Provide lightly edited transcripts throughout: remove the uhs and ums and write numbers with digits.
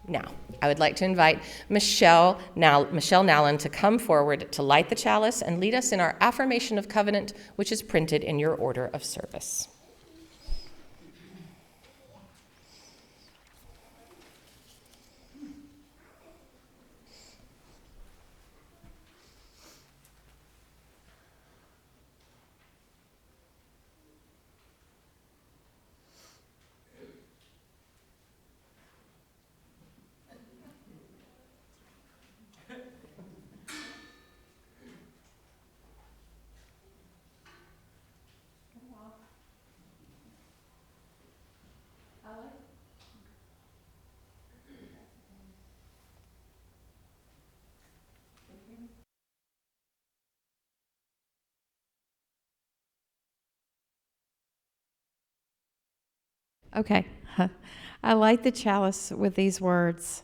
Now, I would like to invite Michelle Nallen to come forward to light the chalice and lead us in our affirmation of covenant, which is printed in your order of service. Okay. I light the chalice with these words.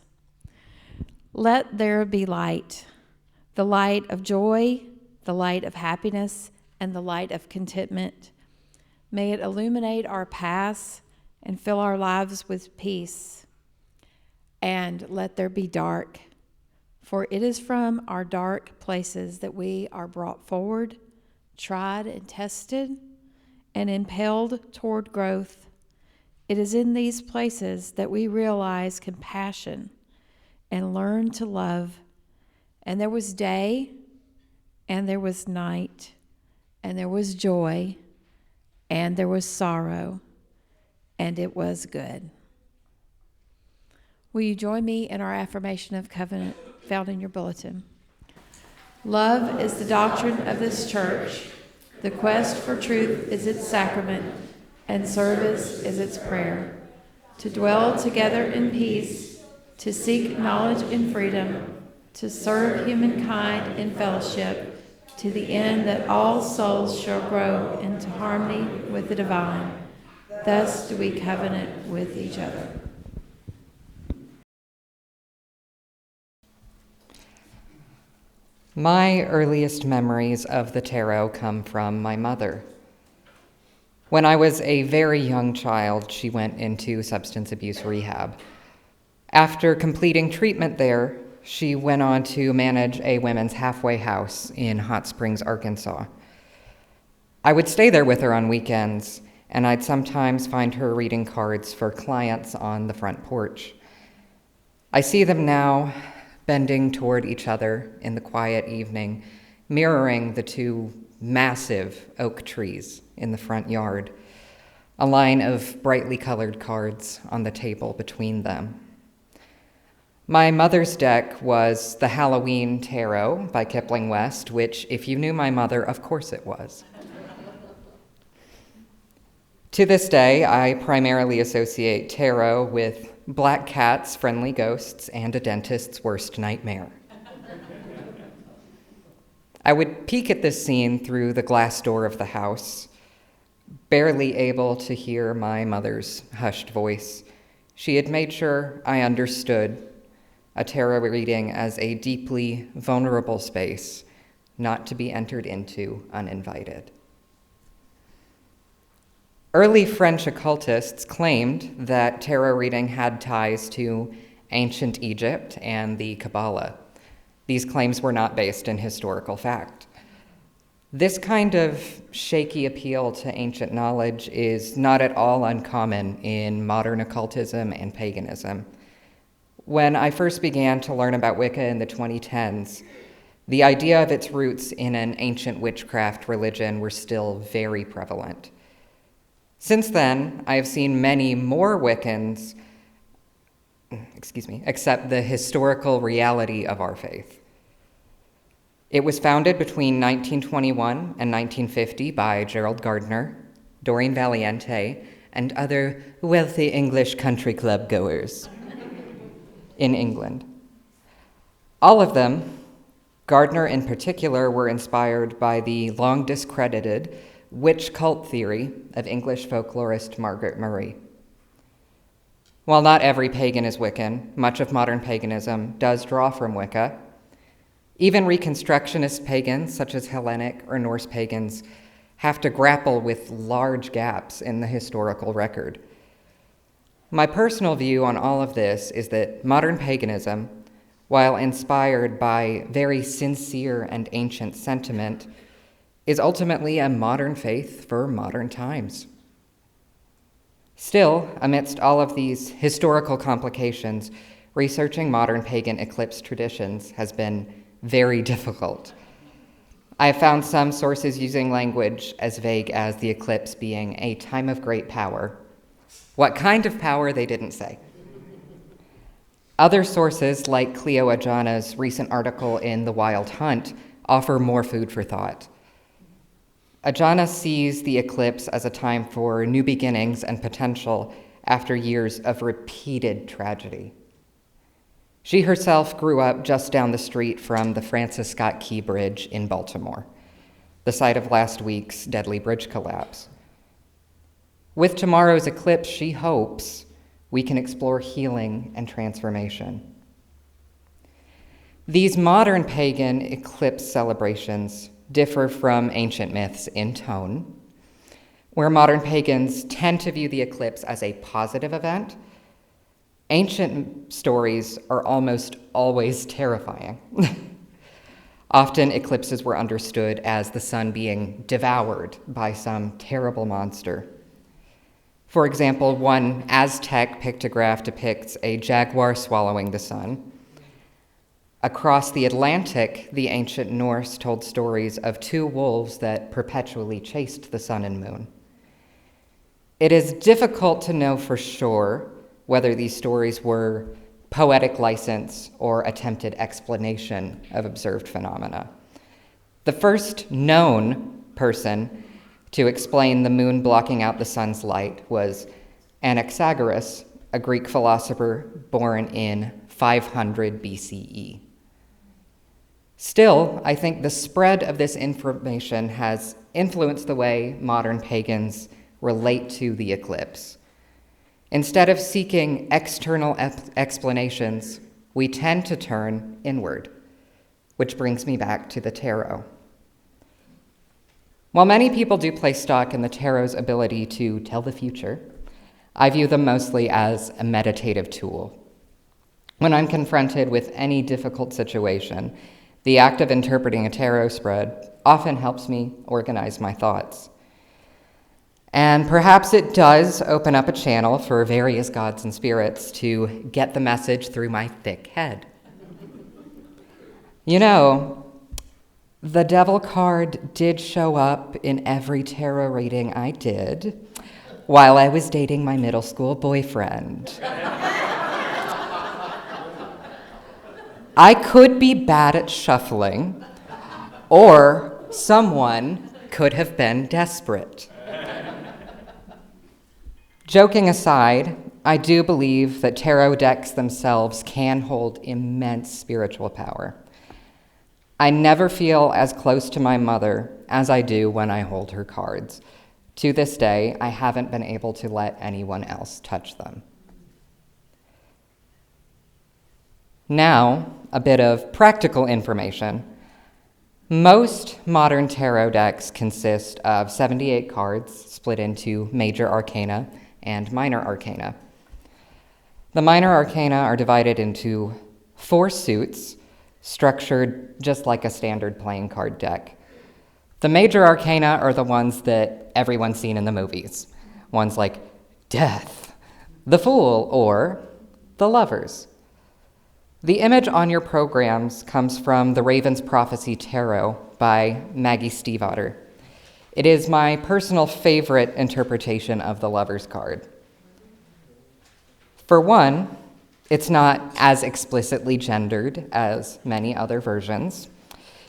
Let there be light, the light of joy, the light of happiness, and the light of contentment. May it illuminate our paths and fill our lives with peace. And let there be dark, for it is from our dark places that we are brought forward, tried and tested, and impelled toward growth. It is in these places that we realize compassion and learn to love. And there was day, and there was night, and there was joy, and there was sorrow, and it was good. Will you join me in our affirmation of covenant found in your bulletin? Love is the doctrine of this church. The quest for truth is its sacrament, and service is its prayer. To dwell together in peace, to seek knowledge in freedom, to serve humankind in fellowship, to the end that all souls shall grow into harmony with the divine. Thus do we covenant with each other. My earliest memories of the tarot come from my mother. When I was a very young child, she went into substance abuse rehab. After completing treatment there, she went on to manage a women's halfway house in Hot Springs, Arkansas. I would stay there with her on weekends, and I'd sometimes find her reading cards for clients on the front porch. I see them now, bending toward each other in the quiet evening, mirroring the two massive oak trees in the front yard, a line of brightly colored cards on the table between them. My mother's deck was the Halloween Tarot by Kipling West, which, if you knew my mother, of course it was. To this day, I primarily associate tarot with black cats, friendly ghosts, and a dentist's worst nightmare. I would peek at this scene through the glass door of the house, barely able to hear my mother's hushed voice. She had made sure I understood a tarot reading as a deeply vulnerable space, not to be entered into uninvited. Early French occultists claimed that tarot reading had ties to ancient Egypt and the Kabbalah. These claims were not based in historical fact. This kind of shaky appeal to ancient knowledge is not at all uncommon in modern occultism and paganism. When I first began to learn about Wicca in the 2010s, the idea of its roots in an ancient witchcraft religion were still very prevalent. Since then, I have seen many more Wiccans, accept the historical reality of our faith. It was founded between 1921 and 1950 by Gerald Gardner, Doreen Valiente, and other wealthy English country club goers in England. All of them, Gardner in particular, were inspired by the long discredited witch cult theory of English folklorist Margaret Murray. While not every pagan is Wiccan, much of modern paganism does draw from Wicca. Even Reconstructionist pagans, such as Hellenic or Norse pagans, have to grapple with large gaps in the historical record. My personal view on all of this is that modern paganism, while inspired by very sincere and ancient sentiment, is ultimately a modern faith for modern times. Still, amidst all of these historical complications, researching modern pagan eclipse traditions has been very difficult. I have found some sources using language as vague as the eclipse being a time of great power. What kind of power, they didn't say. Other sources, like Cleo Ajana's recent article in The Wild Hunt, offer more food for thought. Ajana sees the eclipse as a time for new beginnings and potential after years of repeated tragedy. She herself grew up just down the street from the Francis Scott Key Bridge in Baltimore, the site of last week's deadly bridge collapse. With tomorrow's eclipse, she hopes we can explore healing and transformation. These modern pagan eclipse celebrations differ from ancient myths in tone, where modern pagans tend to view the eclipse as a positive event. Ancient stories are almost always terrifying. Often, eclipses were understood as the sun being devoured by some terrible monster. For example, one Aztec pictograph depicts a jaguar swallowing the sun. Across the Atlantic, the ancient Norse told stories of two wolves that perpetually chased the sun and moon. It is difficult to know for sure whether these stories were poetic license or attempted explanation of observed phenomena. The first known person to explain the moon blocking out the sun's light was Anaxagoras, a Greek philosopher born in 500 BCE. Still, I think the spread of this information has influenced the way modern pagans relate to the eclipse. Instead of seeking external explanations, we tend to turn inward, which brings me back to the tarot. While many people do place stock in the tarot's ability to tell the future, I view them mostly as a meditative tool. When I'm confronted with any difficult situation, the act of interpreting a tarot spread often helps me organize my thoughts. And perhaps it does open up a channel for various gods and spirits to get the message through my thick head. You know, the devil card did show up in every tarot reading I did while I was dating my middle school boyfriend. I could be bad at shuffling, or someone could have been desperate. Joking aside, I do believe that tarot decks themselves can hold immense spiritual power. I never feel as close to my mother as I do when I hold her cards. To this day, I haven't been able to let anyone else touch them. Now, a bit of practical information. Most modern tarot decks consist of 78 cards split into major arcana and minor arcana. The minor arcana are divided into 4 suits, structured just like a standard playing card deck. The major arcana are the ones that everyone's seen in the movies. Ones like Death, the Fool, or the Lovers. The image on your programs comes from the Raven's Prophecy Tarot by Maggie Stiefvater. It is my personal favorite interpretation of the Lover's card. For one, it's not as explicitly gendered as many other versions.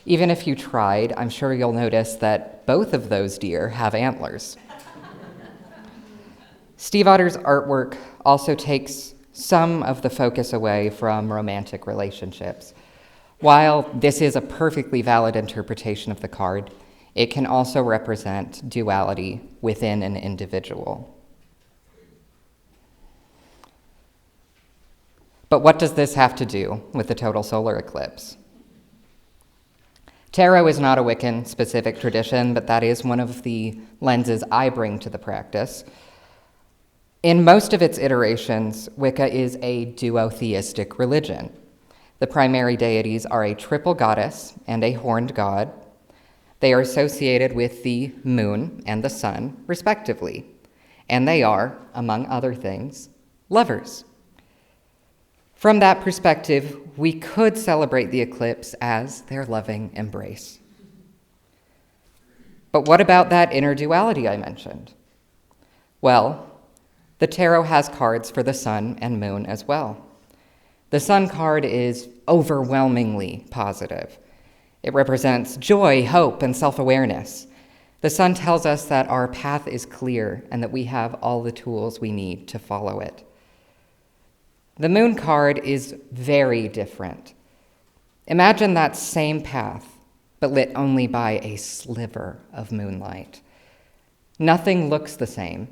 Even if you tried, I'm sure you'll notice that both of those deer have antlers. Stiefvater's artwork also takes some of the focus away from romantic relationships. While this is a perfectly valid interpretation of the card, it can also represent duality within an individual. But what does this have to do with the total solar eclipse? Tarot is not a Wiccan-specific tradition, but that is one of the lenses I bring to the practice. In most of its iterations, Wicca is a duotheistic religion. The primary deities are a triple goddess and a horned god. They are associated with the moon and the sun, respectively, and they are, among other things, lovers. From that perspective, we could celebrate the eclipse as their loving embrace. But what about that inner duality I mentioned? Well, the tarot has cards for the sun and moon as well. The sun card is overwhelmingly positive. It represents joy, hope, and self-awareness. The sun tells us that our path is clear and that we have all the tools we need to follow it. The moon card is very different. Imagine that same path, but lit only by a sliver of moonlight. Nothing looks the same,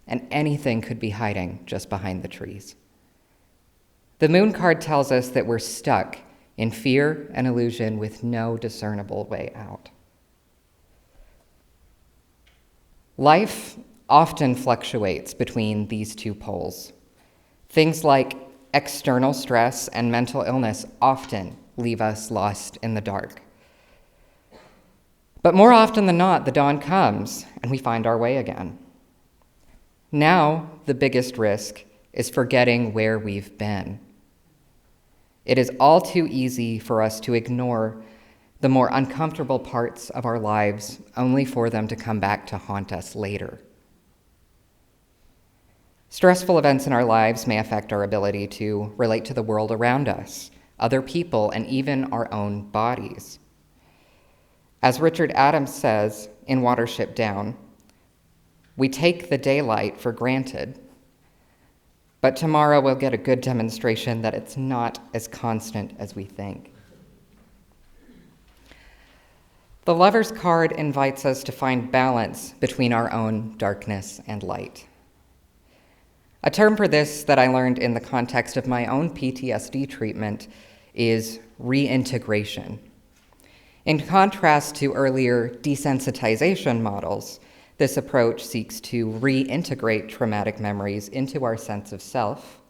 and anything could be hiding just behind the trees. The moon card tells us that we're stuck in fear and illusion with no discernible way out. Life often fluctuates between these two poles. Things like external stress and mental illness often leave us lost in the dark. But more often than not, the dawn comes and we find our way again. Now, the biggest risk is forgetting where we've been. It is all too easy for us to ignore the more uncomfortable parts of our lives only for them to come back to haunt us later. Stressful events in our lives may affect our ability to relate to the world around us, other people, and even our own bodies. As Richard Adams says in Watership Down, we take the daylight for granted, but tomorrow we'll get a good demonstration that it's not as constant as we think. The Lover's card invites us to find balance between our own darkness and light. A term for this that I learned in the context of my own PTSD treatment is reintegration. In contrast to earlier desensitization models, this approach seeks to reintegrate traumatic memories into our sense of self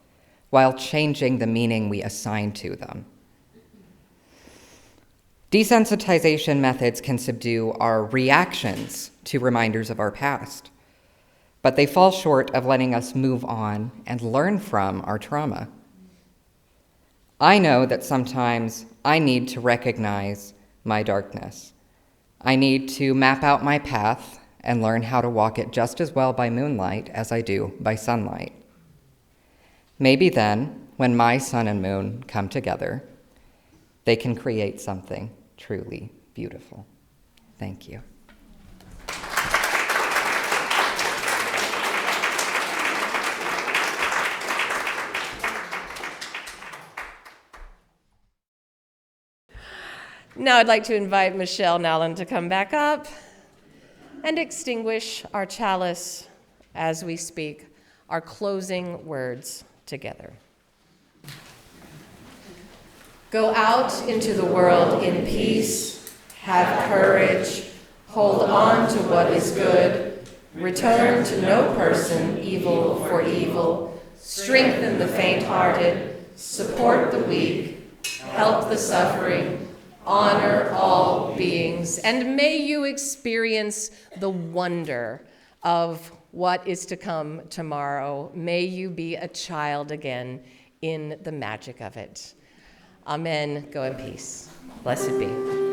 while changing the meaning we assign to them. Desensitization methods can subdue our reactions to reminders of our past, but they fall short of letting us move on and learn from our trauma. I know that sometimes I need to recognize my darkness. I need to map out my path and learn how to walk it just as well by moonlight as I do by sunlight. Maybe then, when my sun and moon come together, they can create something truly beautiful. Thank you. Now I'd like to invite Michelle Nallen to come back up and extinguish our chalice as we speak our closing words together. Go out into the world in peace, have courage, hold on to what is good, return to no person evil for evil, strengthen the faint-hearted, support the weak, help the suffering, honor all beings, and may you experience the wonder of what is to come tomorrow. May you be a child again in the magic of it. Amen. Go in peace. Blessed be.